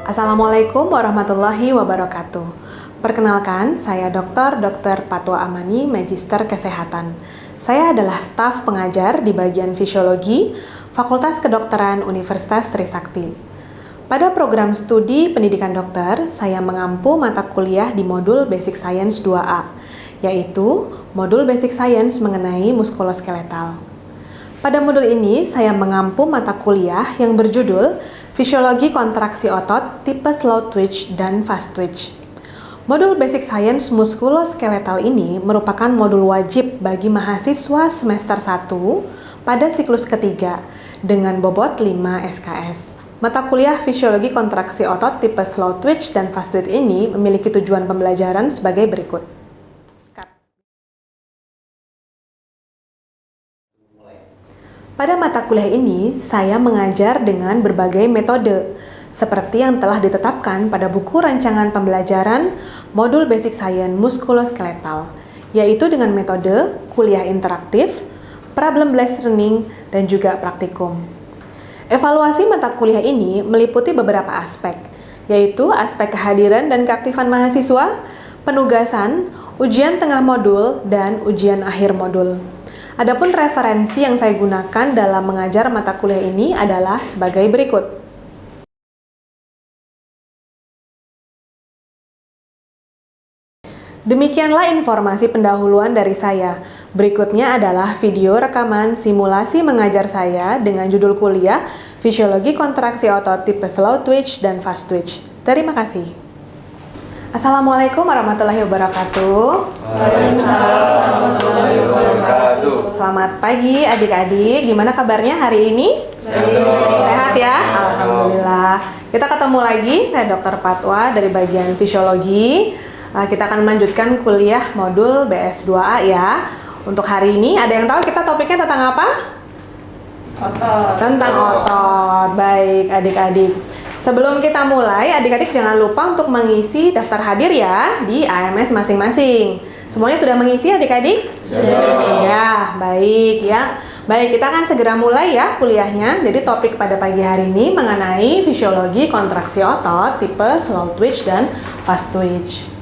Assalamualaikum warahmatullahi wabarakatuh. Perkenalkan, saya Dr. Patwa Amani, Magister Kesehatan. Saya adalah staf pengajar di bagian Fisiologi, Fakultas Kedokteran Universitas Trisakti. Pada program studi pendidikan dokter, saya mengampu mata kuliah di modul Basic Science 2A, yaitu modul Basic Science mengenai muskuloskeletal. Pada modul ini, saya mengampu mata kuliah yang berjudul Fisiologi kontraksi otot tipe slow twitch dan fast twitch. Modul Basic Science muskuloskeletal ini merupakan modul wajib bagi mahasiswa semester 1 pada siklus ketiga dengan bobot 5 SKS. Mata kuliah Fisiologi kontraksi otot tipe slow twitch dan fast twitch ini memiliki tujuan pembelajaran sebagai berikut. Pada mata kuliah ini, saya mengajar dengan berbagai metode, seperti yang telah ditetapkan pada buku rancangan pembelajaran modul Basic Science muskuloskeletal, yaitu dengan metode kuliah interaktif, problem-based learning, dan juga praktikum. Evaluasi mata kuliah ini meliputi beberapa aspek, yaitu aspek kehadiran dan keaktifan mahasiswa, penugasan, ujian tengah modul, dan ujian akhir modul. Adapun referensi yang saya gunakan dalam mengajar mata kuliah ini adalah sebagai berikut. Demikianlah informasi pendahuluan dari saya. Berikutnya adalah video rekaman simulasi mengajar saya dengan judul kuliah Fisiologi kontraksi otot tipe slow twitch dan fast twitch. Terima kasih. Assalamualaikum warahmatullahi wabarakatuh. Waalaikumsalam warahmatullahi wabarakatuh. Selamat pagi adik-adik, gimana kabarnya hari ini? Sehat ya? Alhamdulillah. Kita ketemu lagi, saya Dr. Patwa dari bagian Fisiologi. Kita akan melanjutkan kuliah modul BS2A ya. Untuk hari ini, ada yang tahu kita topiknya tentang apa? Otot. Tentang otot. Baik adik-adik. Sebelum kita mulai, adik-adik jangan lupa untuk mengisi daftar hadir ya di AMS masing-masing. Semuanya sudah mengisi adik-adik? Sudah, baik ya. Baik, kita akan segera mulai ya kuliahnya. Jadi topik pada pagi hari ini mengenai fisiologi kontraksi otot tipe slow twitch dan fast twitch.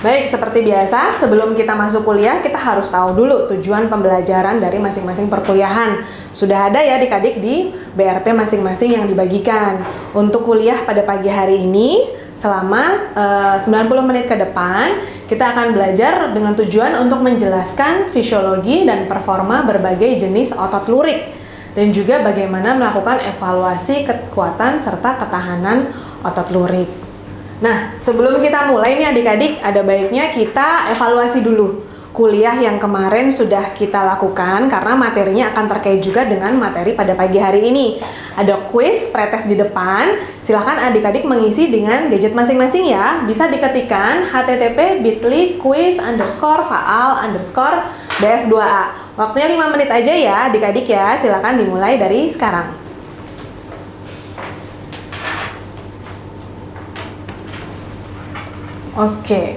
Baik, seperti biasa, sebelum kita masuk kuliah, kita harus tahu dulu tujuan pembelajaran dari masing-masing perkuliahan. Sudah ada ya adik-adik di BRP masing-masing yang dibagikan. Untuk kuliah pada pagi hari ini, selama 90 menit ke depan, kita akan belajar dengan tujuan untuk menjelaskan fisiologi dan performa berbagai jenis otot lurik, dan juga bagaimana melakukan evaluasi kekuatan serta ketahanan otot lurik. Nah, sebelum kita mulai nih adik-adik, ada baiknya kita evaluasi dulu kuliah yang kemarin sudah kita lakukan karena materinya akan terkait juga dengan materi pada pagi hari ini. Ada quiz pretest di depan, silahkan adik-adik mengisi dengan gadget masing-masing ya. Bisa diketikkan http://quiz_faal_bs2a. Waktunya 5 menit aja ya adik-adik ya, silahkan dimulai dari sekarang. Oke,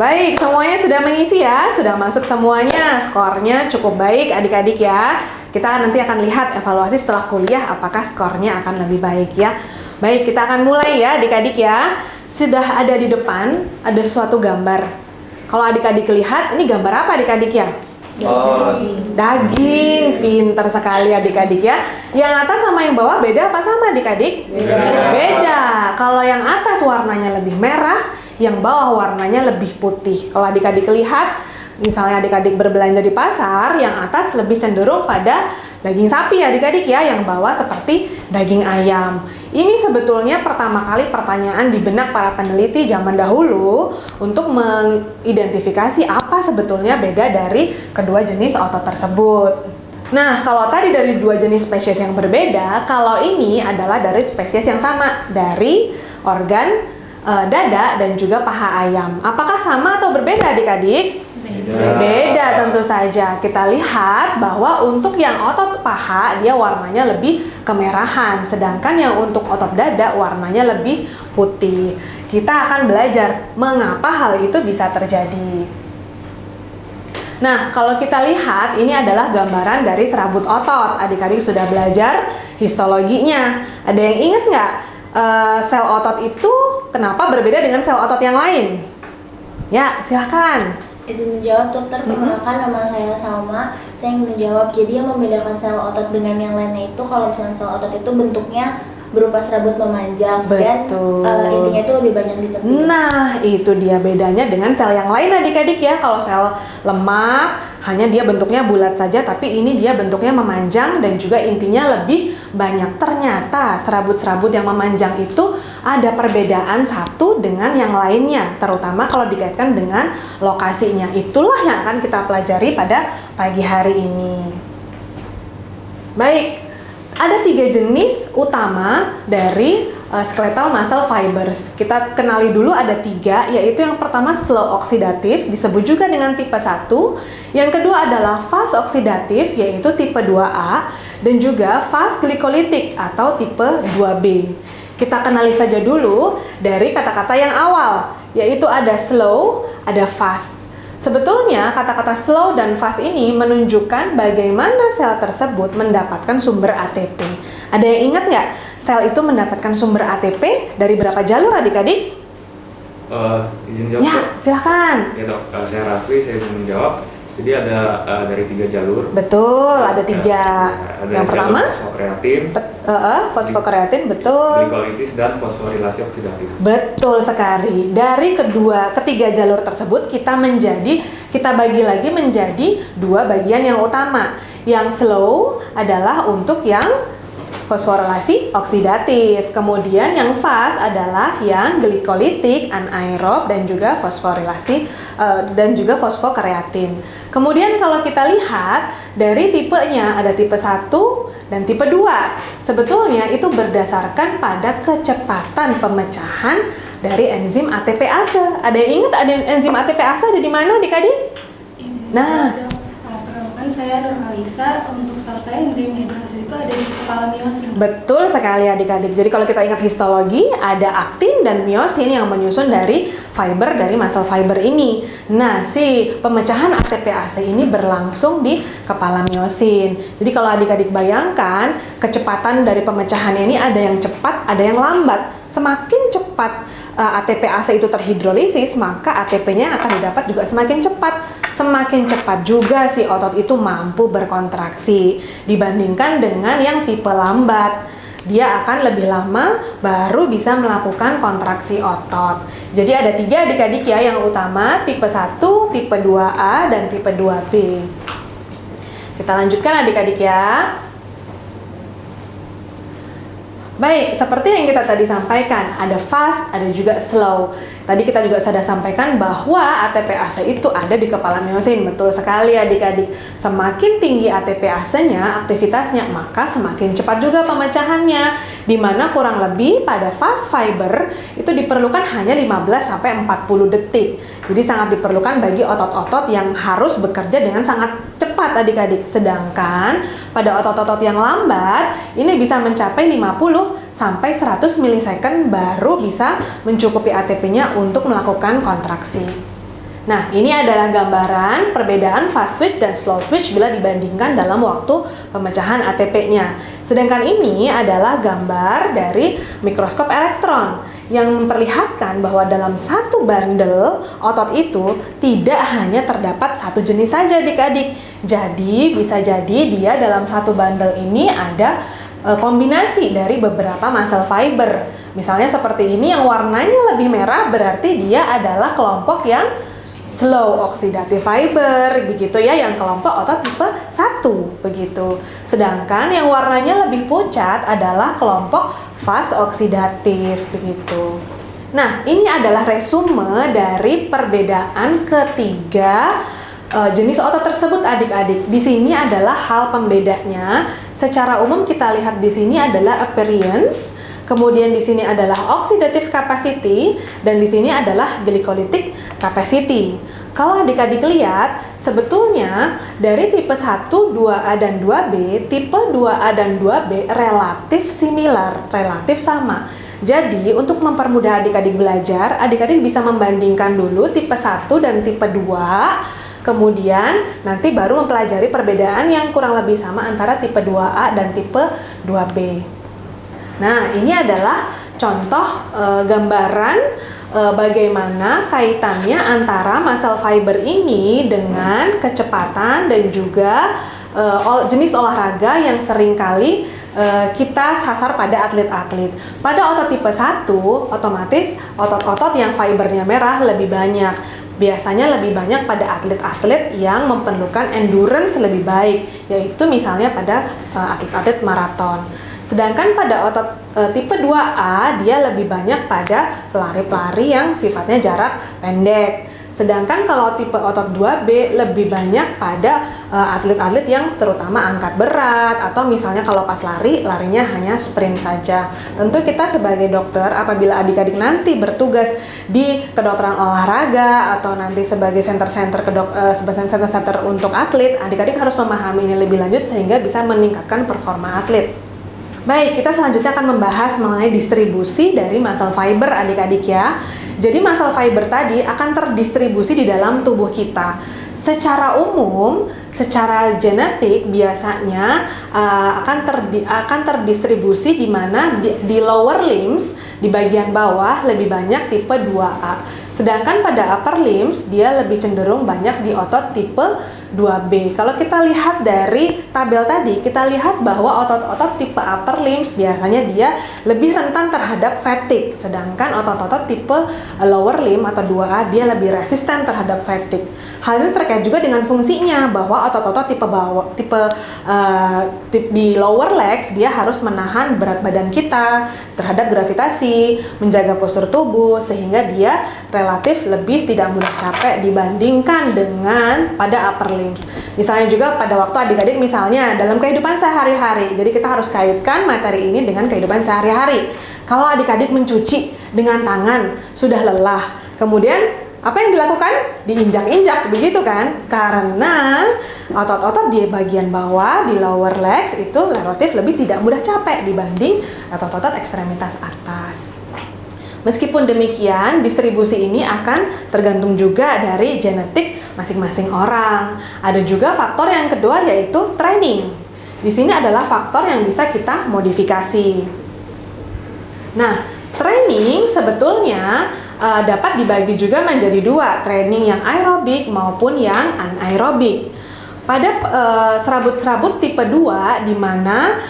baik, semuanya sudah mengisi ya, sudah masuk semuanya, skornya cukup baik adik-adik ya. Kita nanti akan lihat evaluasi setelah kuliah apakah skornya akan lebih baik ya. Baik, kita akan mulai ya adik-adik ya. Sudah ada di depan, ada suatu gambar. Kalau adik-adik lihat, ini gambar apa adik-adik ya? Daging, pinter sekali adik-adik ya. Yang atas sama yang bawah beda apa sama adik-adik? Beda. Kalau yang atas warnanya lebih merah, yang bawah warnanya lebih putih. Kalau adik-adik lihat, misalnya adik-adik berbelanja di pasar, yang atas lebih cenderung pada daging sapi adik-adik ya, yang bawah seperti daging ayam. Ini sebetulnya pertama kali pertanyaan di benak para peneliti zaman dahulu untuk mengidentifikasi apa sebetulnya beda dari kedua jenis otot tersebut. Nah, kalau tadi dari dua jenis spesies yang berbeda, kalau ini adalah dari spesies yang sama, dari organ dada dan juga paha ayam. Apakah sama atau berbeda adik-adik? Beda tentu saja. Kita lihat bahwa untuk yang otot paha dia warnanya lebih kemerahan, sedangkan yang untuk otot dada warnanya lebih putih. Kita akan belajar mengapa hal itu bisa terjadi. Nah, kalau kita lihat ini adalah gambaran dari serabut otot. Adik-adik sudah belajar histologinya. Ada yang ingat nggak sel otot itu kenapa berbeda dengan sel otot yang lain? Ya, silahkan. Izin menjawab dokter, perkenalkan nama saya Salma. Saya ingin menjawab, jadi yang membedakan sel otot dengan yang lainnya itu kalau misalnya sel otot itu bentuknya berupa serabut memanjang. Betul. Dan intinya itu lebih banyak di tepi. Nah, itu dia bedanya dengan sel yang lain adik-adik ya. Kalau sel lemak hanya dia bentuknya bulat saja, tapi ini dia bentuknya memanjang dan juga intinya lebih banyak. Ternyata serabut-serabut yang memanjang itu ada perbedaan satu dengan yang lainnya, terutama kalau dikaitkan dengan lokasinya. Itulah yang akan kita pelajari pada pagi hari ini. Baik, ada 3 jenis utama dari skeletal muscle fibers. Kita kenali dulu ada 3, yaitu yang pertama slow oksidatif, disebut juga dengan tipe 1. Yang kedua adalah fast oksidatif, yaitu tipe 2A, dan juga fast glikolitik atau tipe 2B. Kita kenali saja dulu dari kata-kata yang awal, yaitu ada slow, ada fast. Sebetulnya kata-kata slow dan fast ini menunjukkan bagaimana sel tersebut mendapatkan sumber ATP. Ada yang ingat nggak? Sel itu mendapatkan sumber ATP dari berapa jalur adik-adik? Izin jawab. Ya, silakan. Ya dok, saya Raffi, saya ingin menjawab. Jadi ada dari 3 jalur. Betul, ada 3. Ada Yang pertama, fosfokreatin, fosfokreatin, betul. glikolisis, dan fosforilasi oksidatif. Betul sekali. Dari ketiga jalur tersebut kita bagi lagi menjadi 2 bagian yang utama. Yang slow adalah untuk yang fosforilasi oksidatif. Kemudian yang fast adalah yang glikolitik, anaerob, dan juga fosforilasi dan juga fosfokreatin. Kemudian kalau kita lihat dari tipenya ada tipe 1 dan tipe 2. Sebetulnya itu berdasarkan pada kecepatan pemecahan dari enzim ATPase. Ada yang ingat ada enzim ATPase ada di mana adik-adik? Nah, perkenalkan saya Nurhalisa. Untuk sel saya enzim hidrolisis itu ada di kepala miosin. betul sekali adik-adik. Jadi kalau kita ingat histologi, ada aktin dan miosin yang menyusun dari fiber dari muscle fiber ini. Nah, si pemecahan ATPase ini berlangsung di kepala miosin. Jadi kalau adik-adik bayangkan, kecepatan dari pemecahannya ini ada yang cepat, ada yang lambat. Semakin cepat ATPase itu terhidrolisis, maka ATP-nya akan didapat juga semakin cepat. Semakin cepat juga si otot itu mampu berkontraksi dibandingkan dengan yang tipe lambat. Dia akan lebih lama baru bisa melakukan kontraksi otot. Jadi ada 3 adik-adik ya yang utama, tipe 1, tipe 2A, dan tipe 2B. Kita lanjutkan adik-adik ya. Baik, seperti yang kita tadi sampaikan, ada fast, ada juga slow. Tadi kita juga sudah sampaikan bahwa ATPase itu ada di kepala miosin. Betul sekali adik-adik. Semakin tinggi ATPase-nya, aktivitasnya, maka semakin cepat juga pemecahannya. Dimana kurang lebih pada fast fiber itu diperlukan hanya 15-40 detik. Jadi sangat diperlukan bagi otot-otot yang harus bekerja dengan sangat cepat adik-adik. Sedangkan pada otot-otot yang lambat, ini bisa mencapai 50-100 milisecond baru bisa mencukupi ATP-nya untuk melakukan kontraksi. Nah, ini adalah gambaran perbedaan fast twitch dan slow twitch bila dibandingkan dalam waktu pemecahan ATP-nya. Sedangkan ini adalah gambar dari mikroskop elektron yang memperlihatkan bahwa dalam satu bandel otot itu tidak hanya terdapat satu jenis saja adik-adik. Jadi, bisa jadi dia dalam satu bandel ini ada kombinasi dari beberapa muscle fiber. Misalnya seperti ini yang warnanya lebih merah berarti dia adalah kelompok yang slow oxidative fiber, begitu ya, yang kelompok otot tipe 1 begitu. Sedangkan yang warnanya lebih pucat adalah kelompok fast oksidatif begitu. Nah, ini adalah resume dari perbedaan ketiga jenis otot tersebut adik-adik. Di sini adalah hal pembedanya. Secara umum kita lihat di sini adalah appearance, kemudian di sini adalah oxidative capacity, dan di sini adalah glycolytic capacity. Kalau adik-adik lihat, sebetulnya dari tipe 1, 2A, dan 2B, tipe 2A dan 2B relatif similar, relatif sama. Jadi, untuk mempermudah adik-adik belajar, adik-adik bisa membandingkan dulu tipe 1 dan tipe 2, kemudian nanti baru mempelajari perbedaan yang kurang lebih sama antara tipe 2A dan tipe 2B. Nah, ini adalah contoh gambaran bagaimana kaitannya antara muscle fiber ini dengan kecepatan dan juga jenis olahraga yang seringkali kita sasar pada atlet-atlet. Pada otot tipe 1, otomatis otot-otot yang fibernya merah lebih banyak. Biasanya lebih banyak pada atlet-atlet yang memerlukan endurance lebih baik, yaitu misalnya pada atlet-atlet maraton. Sedangkan pada otot tipe 2A, dia lebih banyak pada pelari-pelari yang sifatnya jarak pendek. Sedangkan kalau tipe otot 2B lebih banyak pada atlet-atlet yang terutama angkat berat, atau misalnya kalau pas lari, larinya hanya sprint saja. Tentu kita sebagai dokter, apabila adik-adik nanti bertugas di kedokteran olahraga atau nanti sebagai center-center untuk atlet, adik-adik harus memahami ini lebih lanjut sehingga bisa meningkatkan performa atlet. Baik, kita selanjutnya akan membahas mengenai distribusi dari muscle fiber adik-adik ya. Jadi muscle fiber tadi akan terdistribusi di dalam tubuh kita. Secara umum, secara genetik biasanya akan terdistribusi di mana di lower limbs, di bagian bawah lebih banyak tipe 2A. Sedangkan pada upper limbs dia lebih cenderung banyak di otot tipe 2B. Kalau kita lihat dari tabel tadi, kita lihat bahwa otot-otot tipe upper limbs biasanya dia lebih rentan terhadap fatigue. Sedangkan otot-otot tipe lower limb atau 2A dia lebih resisten terhadap fatigue. Hal ini terkait juga dengan fungsinya, bahwa otot-otot di lower legs dia harus menahan berat badan kita terhadap gravitasi, menjaga postur tubuh sehingga dia relatif lebih tidak mudah capek dibandingkan dengan pada upper limbs. Misalnya juga pada waktu adik-adik misalnya dalam kehidupan sehari-hari. Jadi kita harus kaitkan materi ini dengan kehidupan sehari-hari. Kalau adik-adik mencuci dengan tangan sudah lelah, kemudian apa yang dilakukan? Diinjak-injak, begitu kan? Karena otot-otot di bagian bawah, di lower legs itu relatif lebih tidak mudah capek dibanding otot-otot ekstremitas atas. Meskipun demikian, distribusi ini akan tergantung juga dari genetik masing-masing orang. Ada juga faktor yang kedua yaitu training. Di sini adalah faktor yang bisa kita modifikasi. Nah, training sebetulnya dapat dibagi juga menjadi dua, training yang aerobik maupun yang anaerobik. Pada serabut-serabut tipe 2 di mana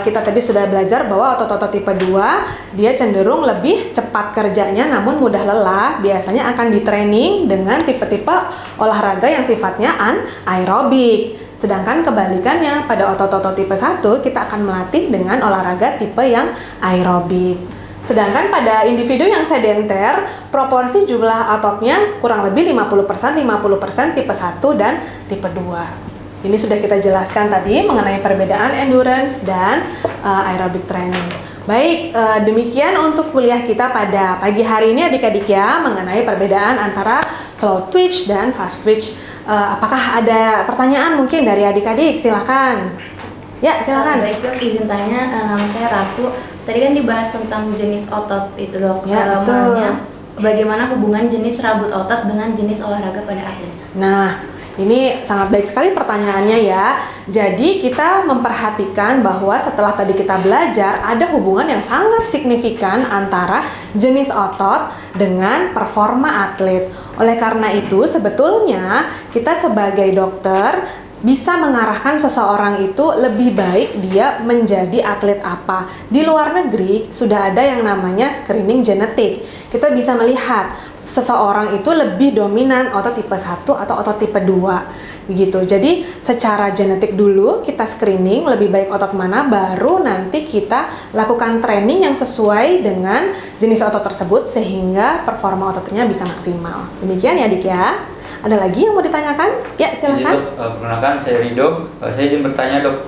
kita tadi sudah belajar bahwa otot-otot tipe 2 dia cenderung lebih cepat kerjanya namun mudah lelah, biasanya akan di-training dengan tipe-tipe olahraga yang sifatnya anaerobik. Sedangkan kebalikannya pada otot-otot tipe 1 kita akan melatih dengan olahraga tipe yang aerobik. Sedangkan pada individu yang sedenter, proporsi jumlah ototnya kurang lebih 50% tipe 1 dan tipe 2. Ini sudah kita jelaskan tadi mengenai perbedaan endurance dan aerobic training. Baik, demikian untuk kuliah kita pada pagi hari ini adik-adik ya, mengenai perbedaan antara slow twitch dan fast twitch. Apakah ada pertanyaan mungkin dari adik-adik? Silakan. Ya, silakan. Baik dok, izin tanya, nama saya Ratu. Tadi kan dibahas tentang jenis otot itu dok. Ya, betul. Bagaimana hubungan jenis rabut otot dengan jenis olahraga pada atlet? Nah, ini sangat baik sekali pertanyaannya ya. Jadi kita memperhatikan bahwa setelah tadi kita belajar ada hubungan yang sangat signifikan antara jenis otot dengan performa atlet. Oleh karena itu sebetulnya kita sebagai dokter bisa mengarahkan seseorang itu lebih baik dia menjadi atlet apa. Di luar negeri sudah ada yang namanya screening genetik. Kita bisa melihat seseorang itu lebih dominan otot tipe 1 atau otot tipe 2 begitu. Jadi secara genetik dulu kita screening lebih baik otot mana, baru nanti kita lakukan training yang sesuai dengan jenis otot tersebut sehingga performa ototnya bisa maksimal. Demikian ya Dik ya. Ada lagi yang mau ditanyakan? Ya, silakan. Dok, perkenalkan saya Rido. Saya izin bertanya dok,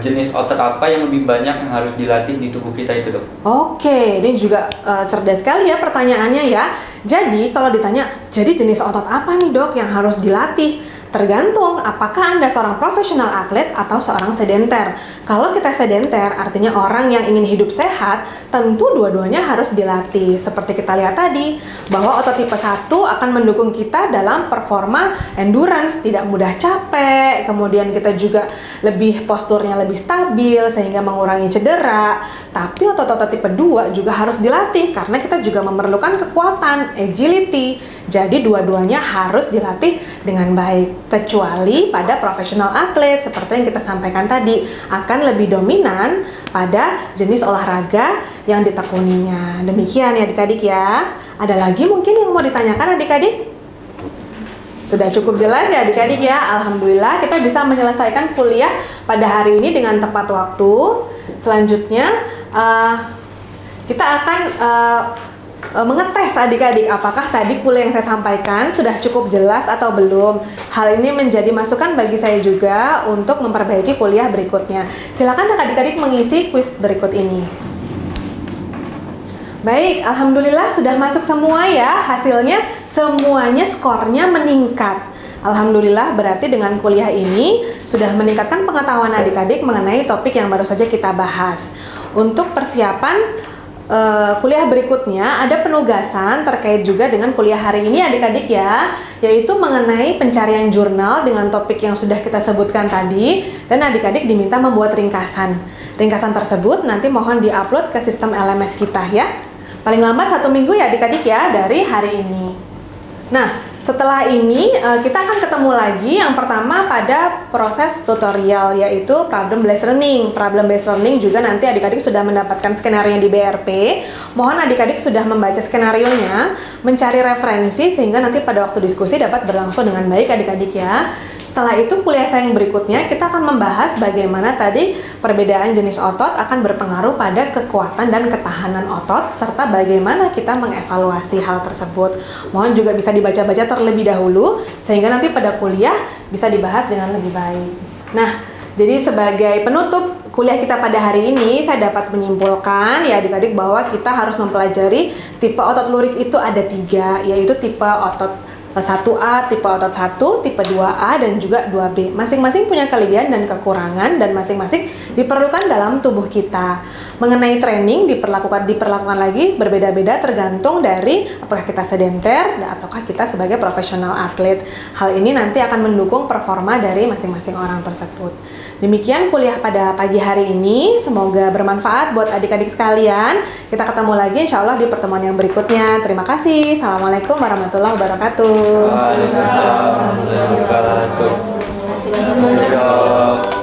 jenis otot apa yang lebih banyak yang harus dilatih di tubuh kita itu dok? Oke, ini juga cerdas sekali ya pertanyaannya ya. Jadi kalau ditanya, jadi jenis otot apa nih dok yang harus dilatih? tergantung apakah Anda seorang profesional atlet atau seorang sedenter. Kalau kita sedenter, artinya orang yang ingin hidup sehat, tentu dua-duanya harus dilatih. Seperti kita lihat tadi, bahwa otot tipe 1 akan mendukung kita dalam performa endurance, tidak mudah capek, kemudian kita juga lebih posturnya lebih stabil sehingga mengurangi cedera. Tapi otot-otot tipe 2 juga harus dilatih karena kita juga memerlukan kekuatan, agility. Jadi dua-duanya harus dilatih dengan baik. Kecuali pada profesional atlet seperti yang kita sampaikan tadi akan lebih dominan pada jenis olahraga yang ditekuninya. Demikian ya adik-adik ya. Ada lagi mungkin yang mau ditanyakan adik-adik? Sudah cukup jelas ya adik-adik ya. Alhamdulillah kita bisa menyelesaikan kuliah pada hari ini dengan tepat waktu. Selanjutnya kita akan mengetes adik-adik apakah tadi kuliah yang saya sampaikan sudah cukup jelas atau belum. Hal ini menjadi masukan bagi saya juga untuk memperbaiki kuliah berikutnya. Silakan adik-adik mengisi kuis berikut ini. Baik, alhamdulillah sudah masuk semua ya. Hasilnya semuanya skornya meningkat. Alhamdulillah berarti dengan kuliah ini sudah meningkatkan pengetahuan adik-adik mengenai topik yang baru saja kita bahas. Untuk persiapan kuliah berikutnya ada penugasan terkait juga dengan kuliah hari ini adik-adik ya, yaitu mengenai pencarian jurnal dengan topik yang sudah kita sebutkan tadi, dan adik-adik diminta membuat ringkasan. Ringkasan tersebut nanti mohon diupload ke sistem LMS kita ya. Paling lambat 1 minggu ya adik-adik ya dari hari ini. Nah, setelah ini kita akan ketemu lagi yang pertama pada proses tutorial, yaitu problem based learning. Problem based learning juga nanti adik-adik sudah mendapatkan skenario di BRP. Mohon adik-adik sudah membaca skenarionya, mencari referensi sehingga nanti pada waktu diskusi dapat berlangsung dengan baik adik-adik ya. Setelah itu kuliah saya yang berikutnya kita akan membahas bagaimana tadi perbedaan jenis otot akan berpengaruh pada kekuatan dan ketahanan otot serta bagaimana kita mengevaluasi hal tersebut. Mohon juga bisa dibaca-baca terlebih dahulu sehingga nanti pada kuliah bisa dibahas dengan lebih baik. Nah, jadi sebagai penutup kuliah kita pada hari ini saya dapat menyimpulkan ya adik-adik bahwa kita harus mempelajari tipe otot lurik itu ada 3, yaitu tipe otot 1A, tipe otot 1, tipe 2A, dan juga 2B. Masing-masing punya kelebihan dan kekurangan dan masing-masing diperlukan dalam tubuh kita. Mengenai training diperlakukan lagi berbeda-beda tergantung dari apakah kita sedenter ataukah kita sebagai profesional atlet. Hal ini nanti akan mendukung performa dari masing-masing orang tersebut. Demikian kuliah pada pagi hari ini, semoga bermanfaat buat adik-adik sekalian. Kita ketemu lagi insya Allah di pertemuan yang berikutnya. Terima kasih. Assalamualaikum warahmatullahi wabarakatuh. Waalaikumsalam warahmatullahi wabarakatuh. Terima kasih banyak.